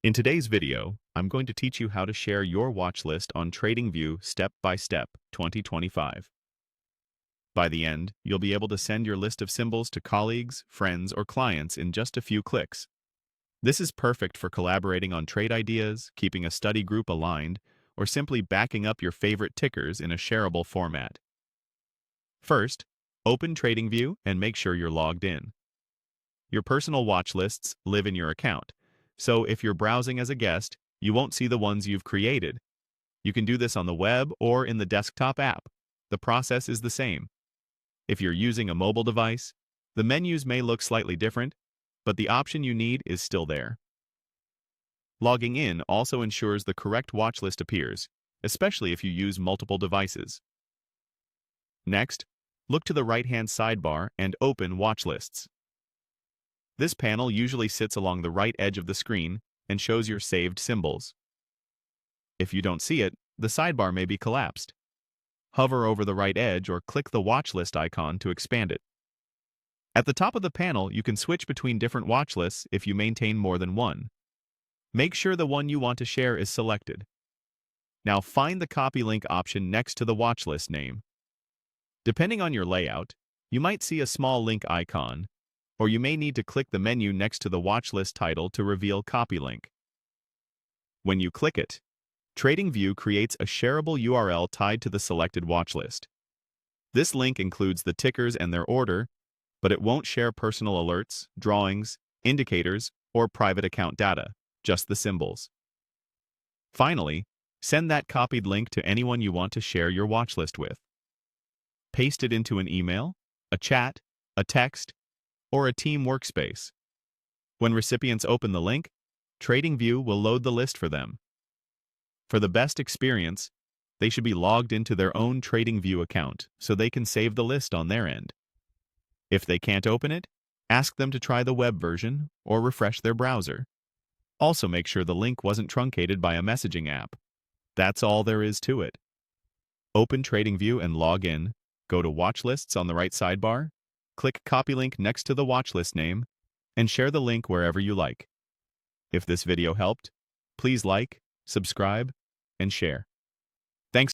In today's video, I'm going to teach you how to share your watch list on TradingView step by step 2025. By the end, you'll be able to send your list of symbols to colleagues, friends, or clients in just a few clicks. This is perfect for collaborating on trade ideas, keeping a study group aligned, or simply backing up your favorite tickers in a shareable format. First, open TradingView and make sure you're logged in. Your personal watch lists live in your account, so if you're browsing as a guest, you won't see the ones you've created. You can do this on the web or in the desktop app. The process is the same. If you're using a mobile device, the menus may look slightly different, but the option you need is still there. Logging in also ensures the correct watch list appears, especially if you use multiple devices. Next, look to the right-hand sidebar and open Watchlists. This panel usually sits along the right edge of the screen and shows your saved symbols. If you don't see it, the sidebar may be collapsed. Hover over the right edge or click the Watchlist icon to expand it. At the top of the panel, you can switch between different watch lists if you maintain more than one. Make sure the one you want to share is selected. Now find the copy link option next to the watchlist name. Depending on your layout, you might see a small link icon, or you may need to click the menu next to the watchlist title to reveal copy link. When you click it, TradingView creates a shareable URL tied to the selected watchlist. This link includes the tickers and their order, but it won't share personal alerts, drawings, indicators, or private account data, just the symbols. Finally, send that copied link to anyone you want to share your watchlist with. Paste it into an email, a chat, a text, or a team workspace. When recipients open the link, TradingView will load the list for them. For the best experience, they should be logged into their own TradingView account so they can save the list on their end. If they can't open it, ask them to try the web version or refresh their browser. Also make sure the link wasn't truncated by a messaging app. That's all there is to it. Open TradingView and log in, go to Watchlists on the right sidebar, click copy link next to the watchlist name, and share the link wherever you like. If this video helped, please like, subscribe, and share.